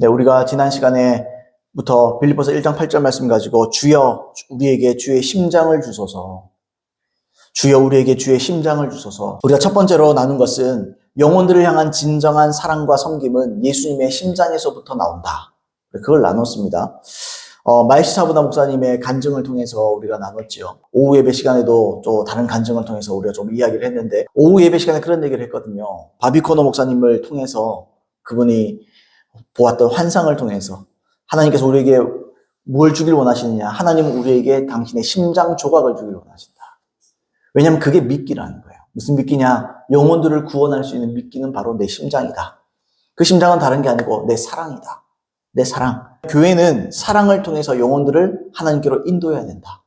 네, 우리가 지난 시간에부터 빌립보서 1장 8절 말씀 가지고 주여 우리에게 주의 심장을 주소서, 주여 우리에게 주의 심장을 주소서. 우리가 첫 번째로 나눈 것은 영혼들을 향한 진정한 사랑과 섬김은 예수님의 심장에서부터 나온다. 그걸 나눴습니다. 마이시 사부나 목사님의 간증을 통해서 우리가 나눴죠. 오후 예배 시간에도 또 다른 간증을 통해서 우리가 좀 이야기를 했는데, 오후 예배 시간에 그런 얘기를 했거든요. 바비코너 목사님을 통해서 그분이 보았던 환상을 통해서 하나님께서 우리에게 뭘 주길 원하시느냐, 하나님은 우리에게 당신의 심장 조각을 주길 원하신다. 왜냐하면 그게 미끼라는 거예요. 무슨 미끼냐? 영혼들을 구원할 수 있는 미끼는 바로 내 심장이다. 그 심장은 다른 게 아니고 내 사랑이다. 내 사랑. 교회는 사랑을 통해서 영혼들을 하나님께로 인도해야 된다.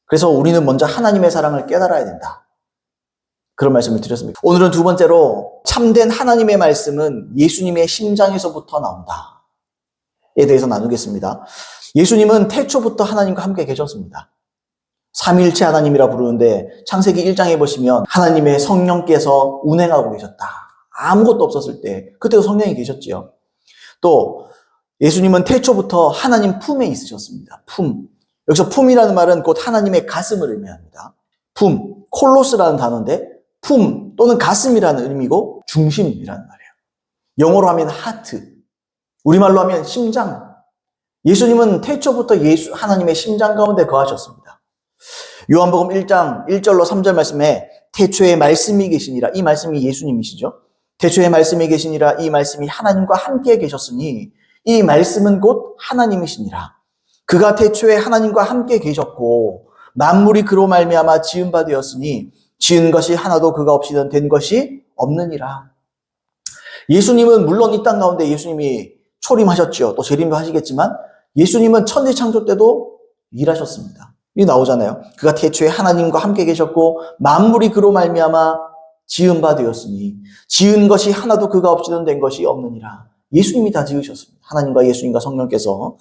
그래서 우리는 먼저 하나님의 사랑을 깨달아야 된다. 그런 말씀을 드렸습니다. 오늘은 두 번째로 참된 하나님의 말씀은 예수님의 심장에서부터 나온다. 에 대해서 나누겠습니다. 예수님은 태초부터 하나님과 함께 계셨습니다. 삼위일체 하나님이라 부르는데 창세기 1장에 보시면 하나님의 성령께서 운행하고 계셨다. 아무것도 없었을 때 그때도 성령이 계셨지요. 또 예수님은 태초부터 하나님 품에 있으셨습니다. 품. 여기서 품이라는 말은 곧 하나님의 가슴을 의미합니다. 품. 콜로스라는 단어인데 품 또는 가슴이라는 의미고 중심이라는 말이에요. 영어로 하면 하트. 우리말로 하면 심장. 예수님은 태초부터 하나님의 심장 가운데 거하셨습니다. 요한복음 1장 1절로 3절 말씀에 태초에 말씀이 계시니라, 이 말씀이 예수님이시죠. 태초에 말씀이 계시니라, 이 말씀이 하나님과 함께 계셨으니 이 말씀은 곧 하나님이시니라. 그가 태초에 하나님과 함께 계셨고 만물이 그로 말미암아 지은 바 되었으니 지은 것이 하나도 그가 없이는 된 것이 없느니라. 예수님은 물론 이 땅 가운데 예수님이 초림하셨죠. 또 재림도 하시겠지만 예수님은 천지 창조 때도 일하셨습니다. 이 나오잖아요. 그가 태초에 하나님과 함께 계셨고 만물이 그로 말미암아 지은 바 되었으니 지은 것이 하나도 그가 없이는 된 것이 없느니라. 예수님이 다 지으셨습니다. 하나님과 예수님과 성령께서.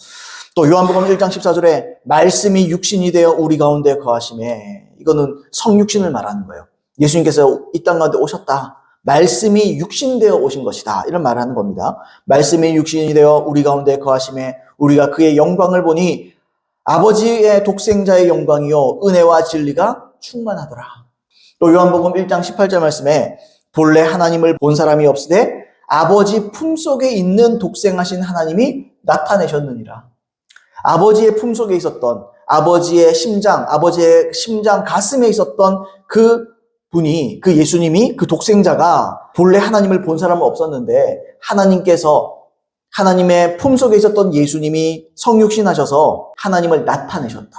또 요한복음 1장 14절에 말씀이 육신이 되어 우리 가운데 거하심에, 이거는 성육신을 말하는 거예요. 예수님께서 이 땅 가운데 오셨다. 말씀이 육신되어 오신 것이다. 이런 말을 하는 겁니다. 말씀이 육신이 되어 우리 가운데 거하심에 우리가 그의 영광을 보니 아버지의 독생자의 영광이요 은혜와 진리가 충만하더라. 또 요한복음 1장 18절 말씀에 본래 하나님을 본 사람이 없으되 아버지 품속에 있는 독생하신 하나님이 나타내셨느니라. 아버지의 품속에 있었던 아버지의 심장 가슴에 있었던 그 분이, 그 예수님이, 그 독생자가 본래 하나님을 본 사람은 없었는데 하나님의 품속에 있었던 예수님이 성육신하셔서 하나님을 나타내셨다.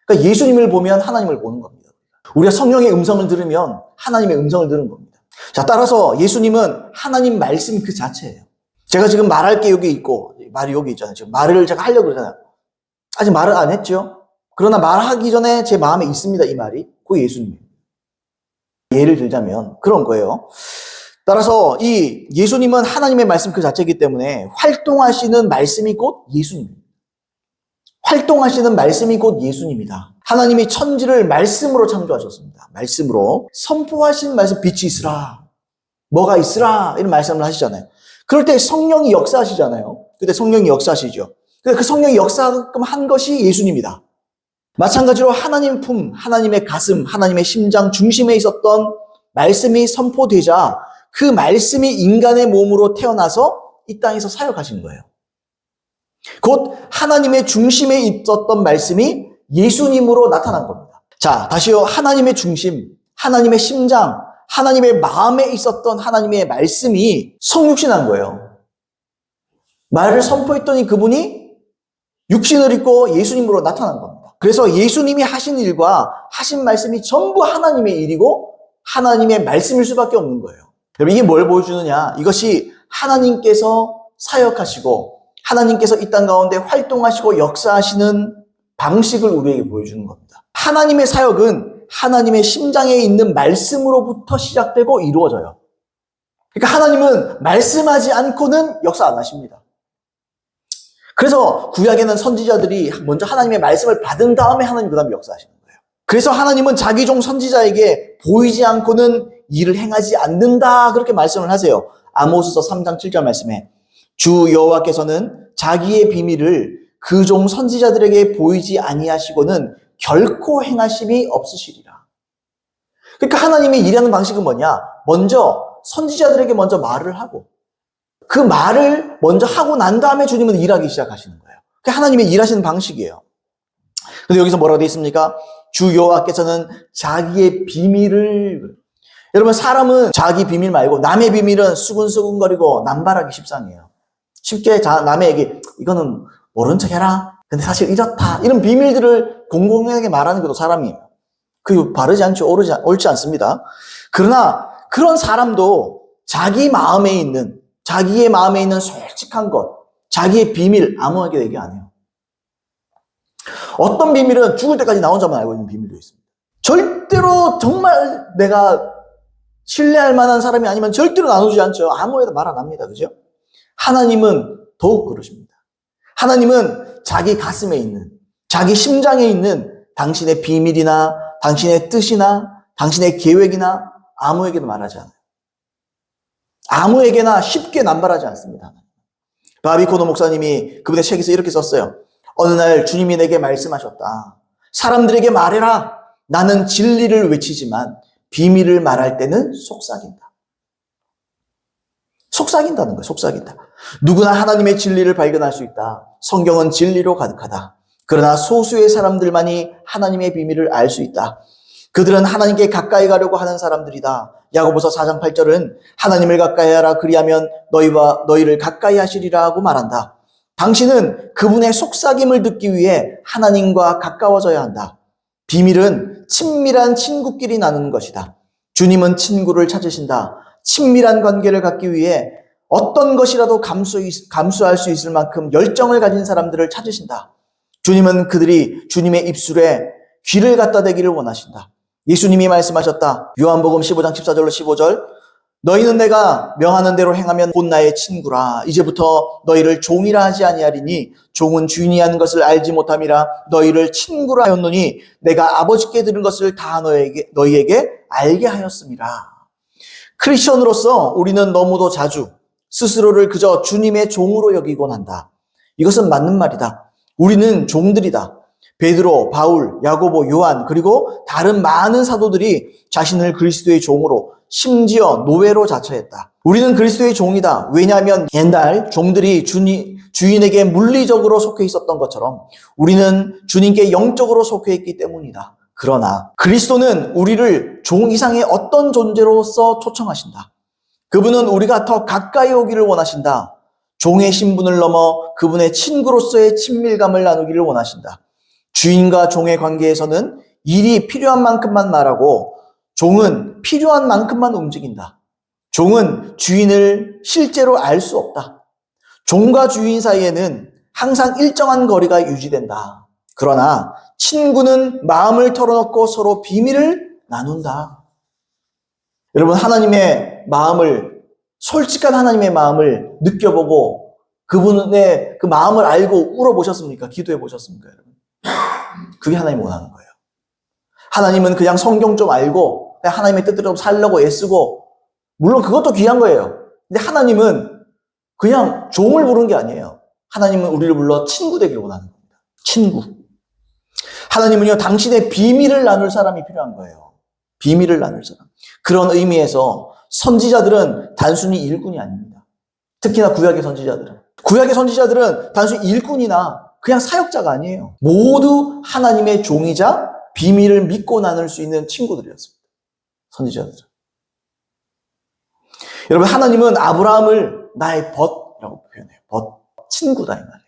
그러니까 예수님을 보면 하나님을 보는 겁니다. 우리가 성령의 음성을 들으면 하나님의 음성을 들은 겁니다. 자, 따라서 예수님은 하나님 말씀 그 자체예요. 제가 지금 말할 게 여기 있고 말이 여기 있잖아요. 지금 말을 제가 하려고 그러잖아요. 아직 말을 안 했죠. 그러나 말하기 전에 제 마음에 있습니다. 이 말이. 그게 예수님입니다. 예를 들자면 그런 거예요. 따라서 이 예수님은 하나님의 말씀 그 자체이기 때문에 활동하시는 말씀이 곧 예수님입니다. 활동하시는 말씀이 곧 예수님이다. 하나님이 천지를 말씀으로 창조하셨습니다. 말씀으로 선포하신 말씀, 빛이 있으라, 뭐가 있으라, 이런 말씀을 하시잖아요. 그럴 때 성령이 역사하시잖아요. 그때 성령이 역사하시죠. 그 성령이 역사한 것이 예수님이다. 마찬가지로 하나님 품, 하나님의 가슴, 하나님의 심장 중심에 있었던 말씀이 선포되자 그 말씀이 인간의 몸으로 태어나서 이 땅에서 사역하신 거예요. 곧 하나님의 중심에 있었던 말씀이 예수님으로 나타난 겁니다. 자, 다시요. 하나님의 중심, 하나님의 심장, 하나님의 마음에 있었던 하나님의 말씀이 성육신한 거예요. 말을 선포했더니 그분이 육신을 입고 예수님으로 나타난 겁니다. 그래서 예수님이 하신 일과 하신 말씀이 전부 하나님의 일이고 하나님의 말씀일 수밖에 없는 거예요. 여러분, 이게 뭘 보여주느냐? 이것이 하나님께서 사역하시고 하나님께서 이 땅 가운데 활동하시고 역사하시는 방식을 우리에게 보여주는 겁니다. 하나님의 사역은 하나님의 심장에 있는 말씀으로부터 시작되고 이루어져요. 그러니까 하나님은 말씀하지 않고는 역사 안 하십니다. 그래서 구약에는 선지자들이 먼저 하나님의 말씀을 받은 다음에 하나님 그 다음에 역사하시는 거예요. 그래서 하나님은 자기 종 선지자에게 보이지 않고는 일을 행하지 않는다, 그렇게 말씀을 하세요. 아모스서 3장 7절 말씀에 주 여호와께서는 자기의 비밀을 그 종 선지자들에게 보이지 아니하시고는 결코 행하심이 없으시리라. 그러니까 하나님이 일하는 방식은 뭐냐? 먼저 선지자들에게 먼저 말을 하고 그 말을 먼저 하고 난 다음에 주님은 일하기 시작하시는 거예요. 그게 하나님의 일하시는 방식이에요. 근데 여기서 뭐라고 되어 있습니까? 주 여호와께서는 자기의 비밀을, 여러분 사람은 자기 비밀 말고 남의 비밀은 수근수근거리고 남발하기 십상이에요. 쉽게 남에게 이거는 모른 척 해라. 근데 사실 이렇다. 이런 비밀들을 공공하게 말하는 것도 사람이에요. 그게 바르지 않죠. 옳지 않습니다. 그러나 그런 사람도 자기의 마음에 있는 솔직한 것, 자기의 비밀 아무에게 얘기 안 해요. 어떤 비밀은 죽을 때까지 나 혼자만 알고 있는 비밀도 있습니다. 절대로 정말 내가 신뢰할 만한 사람이 아니면 절대로 나누지 않죠. 아무에도 말 안 합니다. 그죠? 하나님은 더욱 그러십니다. 하나님은 자기 가슴에 있는, 자기 심장에 있는 당신의 비밀이나 당신의 뜻이나 당신의 계획이나 아무에게도 말하지 않아요. 아무에게나 쉽게 남발하지 않습니다. 바비코노 목사님이 그분의 책에서 이렇게 썼어요. 어느 날 주님이 내게 말씀하셨다. 사람들에게 말해라. 나는 진리를 외치지만 비밀을 말할 때는 속삭인다. 속삭인다는 거예요. 속삭인다. 누구나 하나님의 진리를 발견할 수 있다. 성경은 진리로 가득하다. 그러나 소수의 사람들만이 하나님의 비밀을 알 수 있다. 그들은 하나님께 가까이 가려고 하는 사람들이다. 야고보서 4장 8절은 하나님을 가까이 하라. 그리하면 너희를 가까이 하시리라 하고 말한다. 당신은 그분의 속삭임을 듣기 위해 하나님과 가까워져야 한다. 비밀은 친밀한 친구끼리 나누는 것이다. 주님은 친구를 찾으신다. 친밀한 관계를 갖기 위해 어떤 것이라도 감수할 수 있을 만큼 열정을 가진 사람들을 찾으신다. 주님은 그들이 주님의 입술에 귀를 갖다 대기를 원하신다. 예수님이 말씀하셨다. 요한복음 15장 14절로 15절. 너희는 내가 명하는 대로 행하면 곧 나의 친구라. 이제부터 너희를 종이라 하지 아니하리니 종은 주인이 하는 것을 알지 못함이라. 너희를 친구라 하였노니 내가 아버지께 들은 것을 다 너희에게 알게 하였음이라. 크리스천으로서 우리는 너무도 자주 스스로를 그저 주님의 종으로 여기곤 한다. 이것은 맞는 말이다. 우리는 종들이다. 베드로, 바울, 야고보, 요한 그리고 다른 많은 사도들이 자신을 그리스도의 종으로 심지어 노예로 자처했다. 우리는 그리스도의 종이다. 왜냐하면 옛날 종들이 주인에게 물리적으로 속해 있었던 것처럼 우리는 주님께 영적으로 속해 있기 때문이다. 그러나 그리스도는 우리를 종 이상의 어떤 존재로서 초청하신다. 그분은 우리가 더 가까이 오기를 원하신다. 종의 신분을 넘어 그분의 친구로서의 친밀감을 나누기를 원하신다. 주인과 종의 관계에서는 일이 필요한 만큼만 말하고 종은 필요한 만큼만 움직인다. 종은 주인을 실제로 알 수 없다. 종과 주인 사이에는 항상 일정한 거리가 유지된다. 그러나 친구는 마음을 털어놓고 서로 비밀을 나눈다. 여러분, 솔직한 하나님의 마음을 느껴보고 그분의 그 마음을 알고 울어보셨습니까? 기도해 보셨습니까, 여러분? 그게 하나님이 원하는 거예요. 하나님은 그냥 성경 좀 알고 그냥 하나님의 뜻대로 살려고 애쓰고, 물론 그것도 귀한 거예요. 근데 하나님은 그냥 종을 부르는 게 아니에요. 하나님은 우리를 불러 친구 되기를 원하는 겁니다. 친구. 하나님은요, 당신의 비밀을 나눌 사람이 필요한 거예요. 비밀을 나눌 사람. 그런 의미에서 선지자들은 단순히 일꾼이 아닙니다. 특히나 구약의 선지자들은 단순히 일꾼이나 그냥 사역자가 아니에요. 모두 하나님의 종이자 비밀을 믿고 나눌 수 있는 친구들이었습니다. 선지자들은. 여러분, 하나님은 아브라함을 나의 벗이라고 표현해요. 벗. 친구다 이 말이에요.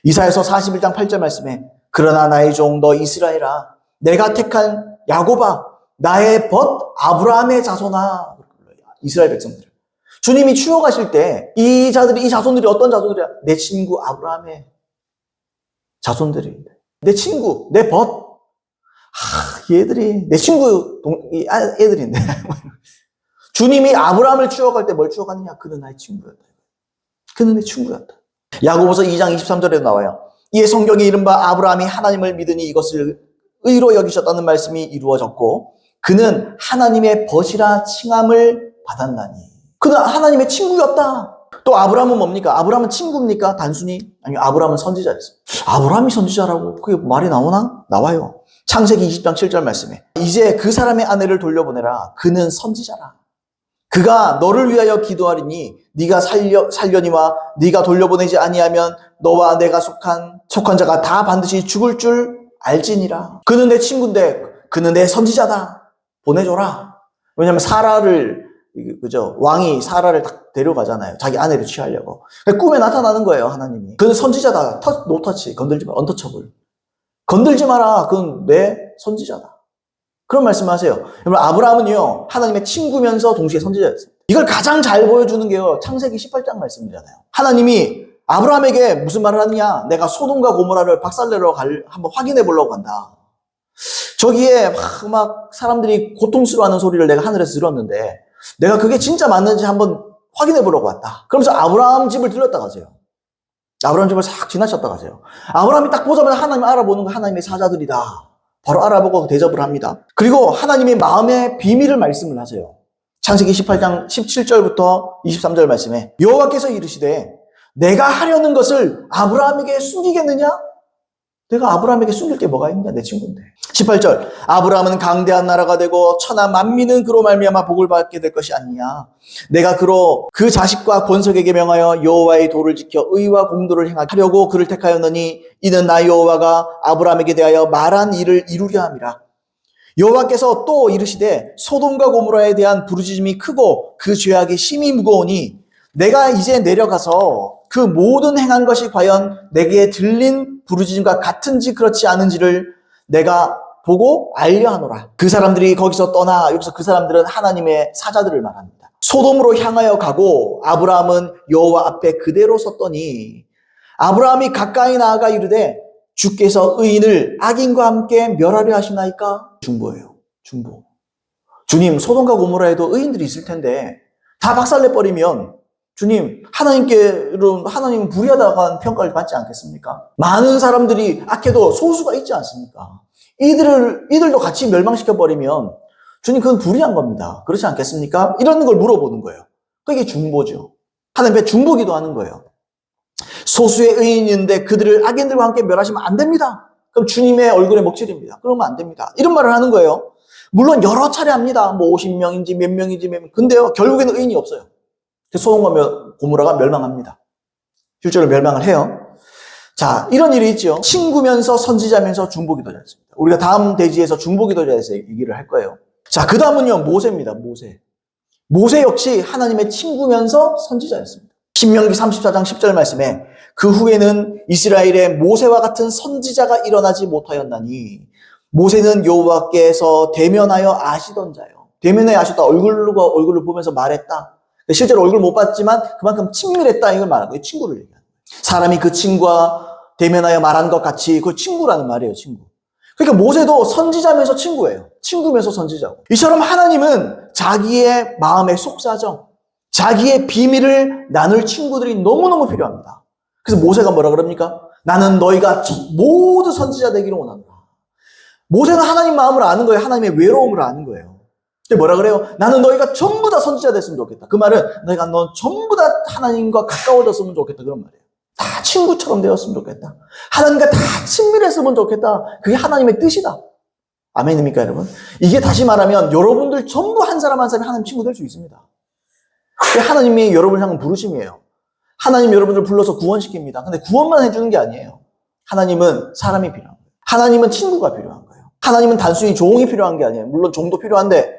이사야서 41장 8절 말씀에 그러나 나의 종 너 이스라엘아 내가 택한 야곱아 나의 벗 아브라함의 자손아. 이스라엘 백성들. 주님이 추억하실 때 이 자손들이 어떤 자손들이야? 내 친구 아브라함의 자손들이. 내 친구, 내 벗. 얘들이 내 친구 애들인데. 주님이 아브라함을 추억할 때 뭘 추억하느냐? 그는 나의 친구였다. 그는 내 친구였다. 야고보서 2장 23절에도 나와요. 이에 성경에 이른바 아브라함이 하나님을 믿으니 이것을 의로 여기셨다는 말씀이 이루어졌고 그는 하나님의 벗이라 칭함을 받았나니. 그는 하나님의 친구였다. 또 아브라함은 뭡니까? 아브라함은 친구입니까? 단순히? 아니, 아브라함은 선지자였어요. 아브라함이 선지자라고 그게 말이 나오나? 나와요. 창세기 20장 7절 말씀에 이제 그 사람의 아내를 돌려보내라. 그는 선지자라. 그가 너를 위하여 기도하리니 네가 살려니와 네가 돌려보내지 아니하면 너와 내가 속한 자가 다 반드시 죽을 줄 알지니라. 그는 내 친구인데 그는 내 선지자다. 보내줘라. 왜냐하면 사라를 그죠? 왕이 사라를 딱 데려가잖아요. 자기 아내를 취하려고. 꿈에 나타나는 거예요, 하나님이. 그는 선지자다. 노터치. 건들지 마. 언터처블. 건들지 마라. 그건 내 선지자다. 그런 말씀을 하세요. 여러분, 아브라함은요, 하나님의 친구면서 동시에 선지자였습니다. 이걸 가장 잘 보여주는 게요, 창세기 18장 말씀이잖아요. 하나님이 아브라함에게 무슨 말을 하느냐? 내가 소돔과 고모라를 박살내러 한번 확인해 보려고 한다. 저기에 막 사람들이 고통스러워하는 소리를 내가 하늘에서 들었는데 내가 그게 진짜 맞는지 한번 확인해 보려고 왔다. 그러면서 아브라함 집을 들렀다 가세요. 아브라함 집을 싹 지나쳤다 가세요. 아브라함이 딱 보자마자 하나님 알아보는 거 하나님의 사자들이다. 바로 알아보고 대접을 합니다. 그리고 하나님의 마음의 비밀을 말씀을 하세요. 창세기 18장 17절부터 23절 말씀에 여호와께서 이르시되 내가 하려는 것을 아브라함에게 숨기겠느냐? 내가 아브라함에게 숨길 게 뭐가 있냐? 내 친구인데. 18절 아브라함은 강대한 나라가 되고 천하 만민은 그로 말미암아 복을 받게 될 것이 아니냐. 내가 그로 그 자식과 권속에게 명하여 여호와의 도를 지켜 의와 공도를 행하려고 그를 택하였느니 이는 나 여호와가 아브라함에게 대하여 말한 일을 이루려 함이라. 여호와께서 또 이르시되 소돔과 고모라에 대한 부르짖음이 크고 그 죄악이 심히 무거우니 내가 이제 내려가서 그 모든 행한 것이 과연 내게 들린 부르짖음과 같은지 그렇지 않은지를 내가 보고 알려 하노라. 그 사람들이 거기서 떠나, 여기서 그 사람들은 하나님의 사자들을 말합니다. 소돔으로 향하여 가고 아브라함은 여호와 앞에 그대로 섰더니 아브라함이 가까이 나아가 이르되 주께서 의인을 악인과 함께 멸하려 하시나이까? 중보예요. 중보. 주님, 소돔과 고모라에도 의인들이 있을 텐데 다 박살내버리면 주님, 하나님은 불의하다고 평가를 받지 않겠습니까? 많은 사람들이 악해도 소수가 있지 않습니까? 이들도 같이 멸망시켜버리면 주님, 그건 불의한 겁니다. 그렇지 않겠습니까? 이런 걸 물어보는 거예요. 그게 중보죠. 하나님의 중보기도 하는 거예요. 소수의 의인인데 그들을 악인들과 함께 멸하시면 안 됩니다. 그럼 주님의 얼굴에 먹칠입니다. 그러면 안 됩니다. 이런 말을 하는 거예요. 물론 여러 차례 합니다. 뭐 50명인지 몇 명인지 몇 명. 근데요, 결국에는 의인이 없어요. 소돔과 고모라가 멸망합니다. 실제로 멸망을 해요. 자, 이런 일이 있죠. 친구면서 선지자면서 중보기도자였습니다. 우리가 다음 대지에서 중보기도자에서 얘기를 할 거예요. 자, 그 다음은요, 모세입니다. 모세 역시 하나님의 친구면서 선지자였습니다. 신명기 34장 10절 말씀에 그 후에는 이스라엘에 모세와 같은 선지자가 일어나지 못하였나니 모세는 여호와께서 대면하여 아시던 자요. 대면에 아셨다. 얼굴로 보면서 말했다. 실제로 얼굴 못 봤지만 그만큼 친밀했다 이걸 말하는 거예요. 친구를 얘기하는 거예요. 사람이 그 친구와 대면하여 말한 것 같이 그 친구라는 말이에요. 친구. 그러니까 모세도 선지자면서 친구예요. 친구면서 선지자고. 이처럼 하나님은 자기의 마음의 속사정, 자기의 비밀을 나눌 친구들이 너무너무 필요합니다. 그래서 모세가 뭐라 그럽니까? 나는 너희가 모두 선지자 되기를 원한다. 모세는 하나님 마음을 아는 거예요. 하나님의 외로움을 아는 거예요. 뭐라 그래요? 나는 너희가 전부 다 선지자 됐으면 좋겠다. 그 말은 너 전부 다 하나님과 가까워졌으면 좋겠다. 그런 말이에요. 다 친구처럼 되었으면 좋겠다. 하나님과 다 친밀했으면 좋겠다. 그게 하나님의 뜻이다. 아멘입니까, 여러분? 이게 다시 말하면 여러분들 전부 한 사람 한 사람이 하나님 친구 될 수 있습니다. 그게 하나님이 여러분을 향한 부르심이에요. 하나님 여러분을 불러서 구원시킵니다. 근데 구원만 해주는 게 아니에요. 하나님은 사람이 필요한 거예요. 하나님은 친구가 필요한 거예요. 하나님은 단순히 종이 필요한 게 아니에요. 물론 종도 필요한데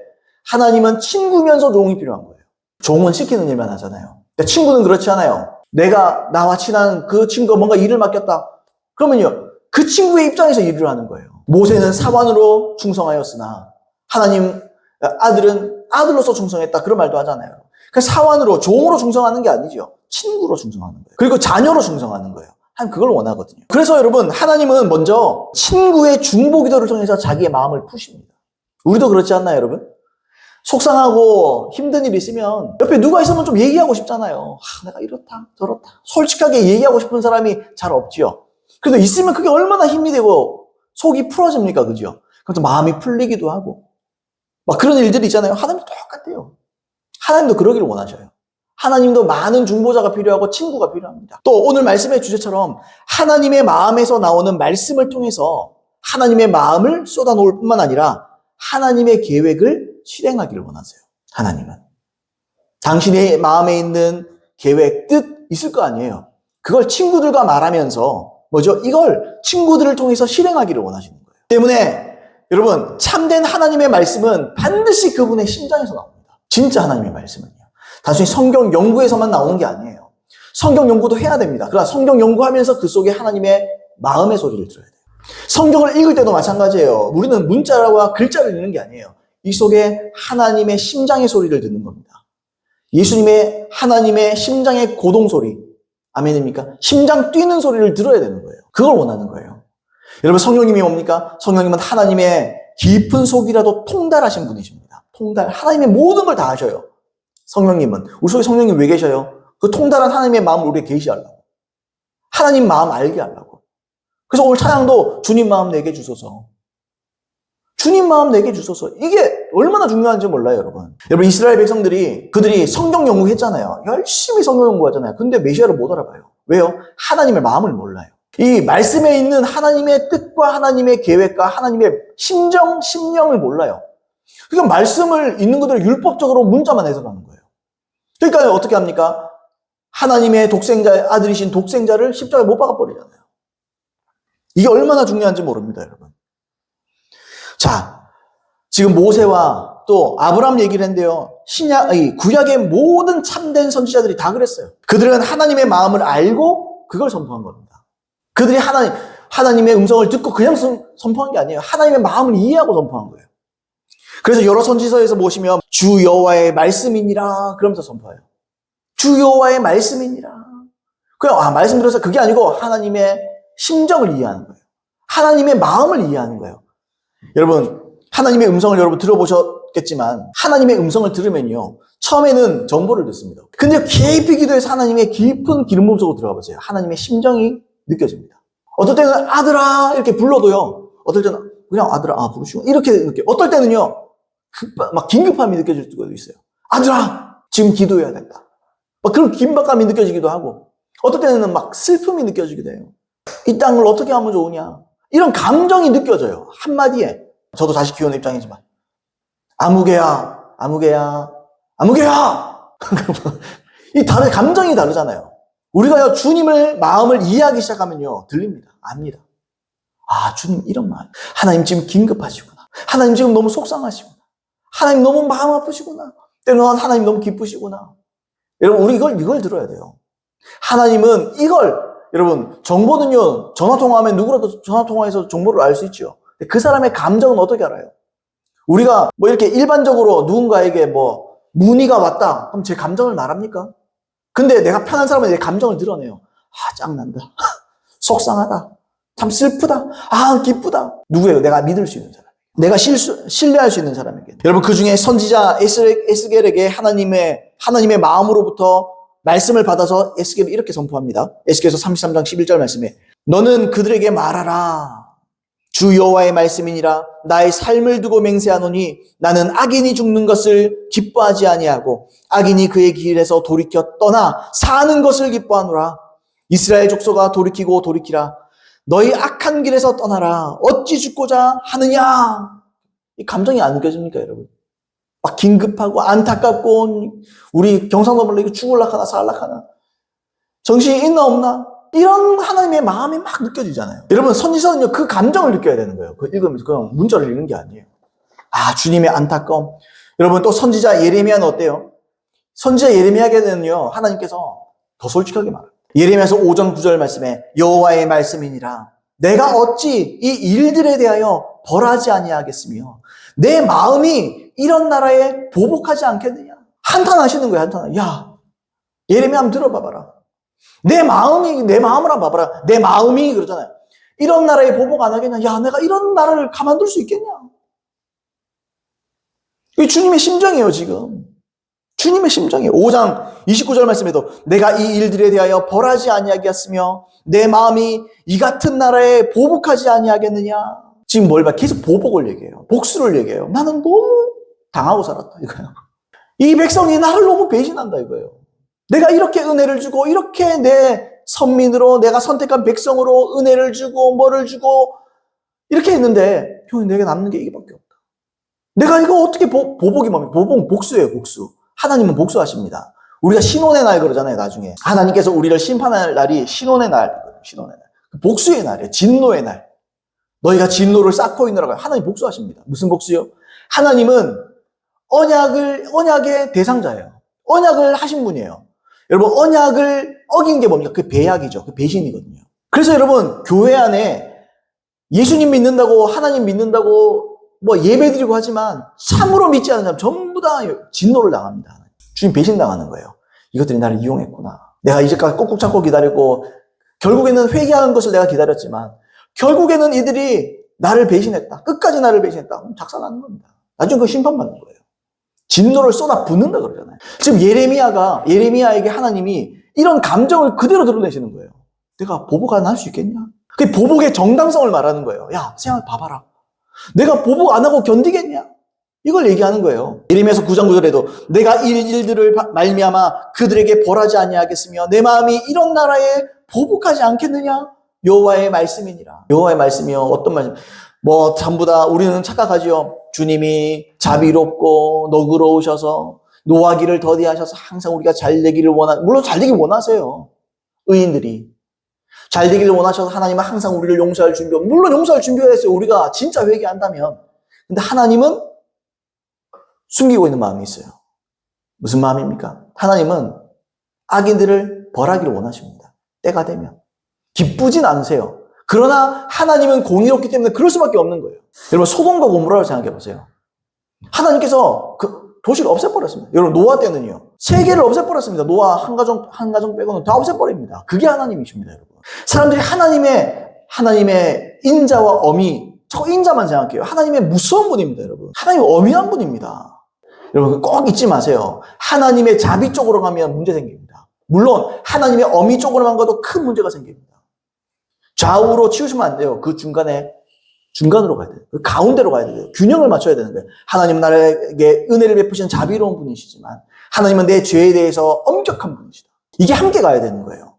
하나님은 친구면서 종이 필요한 거예요. 종은 시키는 일만 하잖아요. 친구는 그렇지 않아요. 내가 나와 친한 그 친구가 뭔가 일을 맡겼다. 그러면요, 그 친구의 입장에서 일을 하는 거예요. 모세는 사관으로 충성하였으나 하나님 아들은 아들로서 충성했다. 그런 말도 하잖아요. 그러니까 사관으로 종으로 충성하는 게 아니죠. 친구로 충성하는 거예요. 그리고 자녀로 충성하는 거예요. 하나님 그걸 원하거든요. 그래서 여러분, 하나님은 먼저 친구의 중보기도를 통해서 자기의 마음을 푸십니다. 우리도 그렇지 않나요, 여러분? 속상하고 힘든 일 있으면 옆에 누가 있으면 좀 얘기하고 싶잖아요. 내가 이렇다 저렇다 솔직하게 얘기하고 싶은 사람이 잘 없지요. 그래도 있으면 그게 얼마나 힘이 되고 속이 풀어집니까, 그죠? 그래서 마음이 풀리기도 하고 막 그런 일들이 있잖아요. 하나님도 똑같아요. 하나님도 그러기를 원하셔요. 하나님도 많은 중보자가 필요하고 친구가 필요합니다. 또 오늘 말씀의 주제처럼 하나님의 마음에서 나오는 말씀을 통해서 하나님의 마음을 쏟아놓을 뿐만 아니라 하나님의 계획을 실행하기를 원하세요. 하나님은. 당신의 마음에 있는 계획, 뜻 있을 거 아니에요. 그걸 친구들과 말하면서 이걸 친구들을 통해서 실행하기를 원하시는 거예요. 때문에 여러분, 참된 하나님의 말씀은 반드시 그분의 심장에서 나옵니다. 진짜 하나님의 말씀은요. 단순히 성경 연구에서만 나오는 게 아니에요. 성경 연구도 해야 됩니다. 그러나 성경 연구하면서 그 속에 하나님의 마음의 소리를 들어야 돼요. 성경을 읽을 때도 마찬가지예요. 우리는 문자와 글자를 읽는 게 아니에요. 이 속에 하나님의 심장의 소리를 듣는 겁니다. 예수님의 하나님의 심장의 고동 소리, 아멘입니까? 심장 뛰는 소리를 들어야 되는 거예요. 그걸 원하는 거예요. 여러분, 성령님이 뭡니까? 성령님은 하나님의 깊은 속이라도 통달하신 분이십니다. 하나님의 모든 걸 다 아셔요. 성령님은. 우리 속에 성령님 왜 계셔요? 그 통달한 하나님의 마음을 우리에게 계시하려고. 하나님 마음 알게 하려고. 그래서 오늘 찬양도 주님 마음 내게 주소서. 주님 마음 내게 주소서. 이게 얼마나 중요한지 몰라요, 여러분. 여러분, 이스라엘 백성들이 그들이 성경 연구했잖아요. 열심히 성경 연구하잖아요. 근데 메시아를 못 알아봐요. 왜요? 하나님의 마음을 몰라요. 이 말씀에 있는 하나님의 뜻과 하나님의 계획과 하나님의 심령을 몰라요. 그러니까 말씀을 있는 그대로 율법적으로 문자만 해석하는 거예요. 그러니까 어떻게 합니까? 하나님의 아들이신 독생자를 십자가에 못 박아버리잖아요. 이게 얼마나 중요한지 모릅니다, 여러분. 자, 지금 모세와 또 아브라함 얘기를 했는데요. 구약의 모든 참된 선지자들이 다 그랬어요. 그들은 하나님의 마음을 알고 그걸 선포한 겁니다. 그들이 하나님의 음성을 듣고 그냥 선포한 게 아니에요. 하나님의 마음을 이해하고 선포한 거예요. 그래서 여러 선지서에서 보시면 주 여호와의 말씀이니라 그러면서 선포해요. 주 여호와의 말씀이니라. 그냥 말씀 들어서 그게 아니고 하나님의 심정을 이해하는 거예요. 하나님의 마음을 이해하는 거예요. 여러분, 하나님의 음성을 여러분 들어보셨겠지만 하나님의 음성을 들으면요. 처음에는 정보를 듣습니다. 근데 깊이 기도해서 하나님의 깊은 기름 부음속으로 들어가 보세요. 하나님의 심정이 느껴집니다. 어떨 때는 아들아 이렇게 불러도요. 어떨 때는 그냥 아들아 부르시고 이렇게 어떨 때는요. 막 긴급함이 느껴질 때도 있어요. 아들아 지금 기도해야 된다. 막 그런 긴박감이 느껴지기도 하고 어떨 때는 막 슬픔이 느껴지기도 해요. 이 땅을 어떻게 하면 좋으냐. 이런 감정이 느껴져요. 한마디에. 저도 자식 키우는 입장이지만 아무개야 이 감정이 다르잖아요. 우리가 주님을 마음을 이해하기 시작하면요. 들립니다. 압니다. 주님 이런 마음. 하나님 지금 긴급하시구나. 하나님 지금 너무 속상하시구나. 하나님 너무 마음 아프시구나. 때로는 하나님 너무 기쁘시구나. 여러분 우리 이걸 들어야 돼요. 하나님은 여러분 정보는요. 전화통화하면 누구라도 전화통화해서 정보를 알 수 있죠. 그 사람의 감정은 어떻게 알아요? 우리가 이렇게 일반적으로 누군가에게 문의가 왔다. 그럼 제 감정을 말합니까? 근데 내가 편한 사람은 내 감정을 드러내요. 짱난다. 속상하다. 참 슬프다. 기쁘다. 누구예요? 내가 믿을 수 있는 사람. 내가 신뢰할 수 있는 사람에게. 여러분 그 중에 선지자 에스겔에게 하나님의 마음으로부터 말씀을 받아서 에스겔이 이렇게 선포합니다. 에스겔서 33장 11절 말씀에 너는 그들에게 말하라. 주 여호와의 말씀이니라. 나의 삶을 두고 맹세하노니 나는 악인이 죽는 것을 기뻐하지 아니하고 악인이 그의 길에서 돌이켜 떠나 사는 것을 기뻐하노라. 이스라엘 족속아 돌이키라. 너희 악한 길에서 떠나라. 어찌 죽고자 하느냐. 이 감정이 안 느껴집니까 여러분? 막 긴급하고 안타깝고 우리 경상도말로 이거 죽을락하나 살락하나 정신이 있나 없나 이런 하나님의 마음이 막 느껴지잖아요. 여러분 선지서는요 그 감정을 느껴야 되는 거예요. 읽으면서 그냥 문자를 읽는 게 아니에요. 주님의 안타까움. 여러분 또 선지자 예레미야는 어때요? 선지자 예레미야에게는요 하나님께서 더 솔직하게 말해요. 예레미야서 5장 9절 말씀에 여호와의 말씀이니라. 내가 어찌 이 일들에 대하여 벌하지 아니하겠으며 내 마음이 이런 나라에 보복하지 않겠느냐. 한탄하시는 거예요. 야 예레미야 한번 들어봐봐라. 내 마음을 한번 봐봐라. 내 마음이 그러잖아요. 이런 나라에 보복 안 하겠냐. 야 내가 이런 나라를 가만둘 수 있겠냐. 이게 주님의 심정이에요 지금. 주님의 심정이에요. 5장 29절 말씀에도 내가 이 일들에 대하여 벌하지 아니하겠으며 내 마음이 이 같은 나라에 보복하지 아니하겠느냐. 지금 뭘 봐? 계속 보복을 얘기해요. 복수를 얘기해요. 나는 너무 당하고 살았다 이거예요. 이 백성이 나를 너무 배신한다 이거예요. 내가 이렇게 은혜를 주고 이렇게 내 선민으로 내가 선택한 백성으로 은혜를 주고 뭐를 주고 이렇게 했는데 형님 내게 남는 게 이게밖에 없다. 내가 이거 어떻게 보복이 뭡니까? 보복 복수예요, 복수. 하나님은 복수하십니다. 우리가 신혼의 날 그러잖아요, 나중에. 하나님께서 우리를 심판할 날이 신혼의 날이거든요, 신혼의 날. 복수의 날이에요, 진노의 날. 너희가 진노를 쌓고 있느라고 하나님 복수하십니다. 무슨 복수요? 하나님은 언약의 대상자예요. 언약을 하신 분이에요. 여러분, 언약을 어긴 게 뭡니까? 그 배약이죠. 그 배신이거든요. 그래서 여러분, 교회 안에 예수님 믿는다고, 하나님 믿는다고, 뭐 예배드리고 하지만 참으로 믿지 않는 사람 전부 다 진노를 당합니다. 주님 배신당하는 거예요. 이것들이 나를 이용했구나. 내가 이제까지 꾹꾹 참고 기다리고, 결국에는 회개하는 것을 내가 기다렸지만, 결국에는 이들이 나를 배신했다. 끝까지 나를 배신했다. 그럼 작살나는 겁니다. 나중에 그 심판받는 거예요. 진노를 쏟아 붓는다 그러잖아요. 지금 예레미야에게 하나님이 이런 감정을 그대로 드러내시는 거예요. 내가 보복 안 할 수 있겠냐? 그 보복의 정당성을 말하는 거예요. 야, 생각 봐봐라. 내가 보복 안 하고 견디겠냐? 이걸 얘기하는 거예요. 예레미야서 9장 9절에도 내가 일들을 말미암아 그들에게 벌하지 아니하겠으며 내 마음이 이런 나라에 보복하지 않겠느냐? 여호와의 말씀이니라. 여호와의 말씀이요. 어떤 말씀? 뭐 전부 다 우리는 착각하지요. 주님이 자비롭고 너그러우셔서 노하기를 더디하셔서 항상 우리가 잘 되기를 물론 잘 되길 원하세요. 의인들이. 잘 되기를 원하셔서 하나님은 항상 우리를 용서할 물론 용서할 준비가 됐어요. 우리가 진짜 회개한다면. 근데 하나님은 숨기고 있는 마음이 있어요. 무슨 마음입니까? 하나님은 악인들을 벌하기를 원하십니다. 때가 되면. 기쁘진 않으세요. 그러나 하나님은 공의롭기 때문에 그럴 수밖에 없는 거예요. 여러분, 소돔과 고모라를 생각해 보세요. 하나님께서 그 도시를 없애버렸습니다. 여러분, 노아 때는요. 세계를 없애버렸습니다. 노아 한 가정 빼고는 다 없애버립니다. 그게 하나님이십니다, 여러분. 사람들이 하나님의 인자와 어미, 저 인자만 생각해요. 하나님의 무서운 분입니다, 여러분. 하나님 엄연한 분입니다. 여러분, 꼭 잊지 마세요. 하나님의 자비 쪽으로 가면 문제 생깁니다. 물론 하나님의 어미 쪽으로만 가도 큰 문제가 생깁니다. 좌우로 치우시면 안 돼요. 그 중간으로 가야 돼요. 그 가운데로 가야 돼요. 균형을 맞춰야 되는 거예요. 하나님은 나에게 은혜를 베푸시는 자비로운 분이시지만 하나님은 내 죄에 대해서 엄격한 분이시다. 이게 함께 가야 되는 거예요.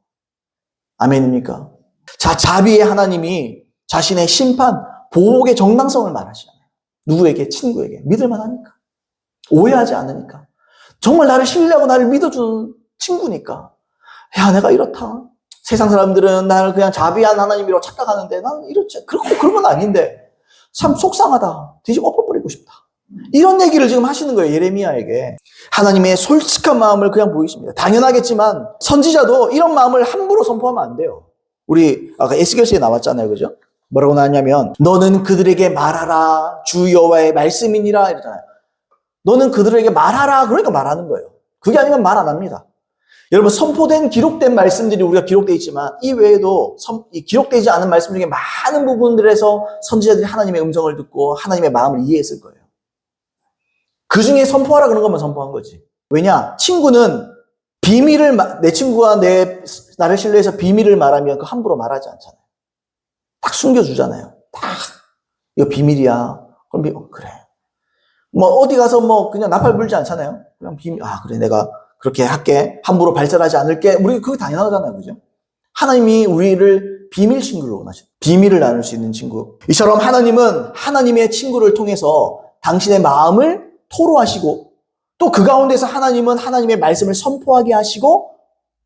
아멘입니까? 자, 자비의 하나님이 자신의 심판, 보복의 정당성을 말하시잖아요. 누구에게? 친구에게. 믿을만 하니까. 오해하지 않으니까. 정말 나를 신뢰하고 나를 믿어주는 친구니까. 야, 내가 이렇다. 세상 사람들은 나를 그냥 자비한 하나님이라고 착각하는데 나는 이렇지. 그런 건 아닌데 참 속상하다. 뒤집어 엎어버리고 싶다. 이런 얘기를 지금 하시는 거예요. 예레미야에게. 하나님의 솔직한 마음을 그냥 보이십니다. 당연하겠지만 선지자도 이런 마음을 함부로 선포하면 안 돼요. 우리 아까 에스겔서에 나왔잖아요. 그죠? 뭐라고 나왔냐면 너는 그들에게 말하라. 주 여호와의 말씀이니라 이러잖아요. 너는 그들에게 말하라. 그러니까 말하는 거예요. 그게 아니면 말 안 합니다. 여러분, 선포된 기록된 말씀들이 우리가 기록되어 있지만 이 외에도 기록되지 않은 말씀 중에 많은 부분들에서 선지자들이 하나님의 음성을 듣고 하나님의 마음을 이해했을 거예요. 그 중에 선포하라 그런 것만 선포한 거지. 왜냐? 친구는 내 친구가 나를 신뢰해서 비밀을 말하면 그 함부로 말하지 않잖아요. 딱 숨겨주잖아요. 딱 이거 비밀이야. 그럼 그래. 뭐 어디 가서 그냥 나팔 불지 않잖아요. 그냥 비밀. 그래 내가 그렇게 할게. 함부로 발설하지 않을게. 우리 그거 당연하잖아요. 그죠? 하나님이 우리를 비밀 친구를 원하시죠. 비밀을 나눌 수 있는 친구. 이처럼 하나님은 하나님의 친구를 통해서 당신의 마음을 토로하시고 또 그 가운데서 하나님은 하나님의 말씀을 선포하게 하시고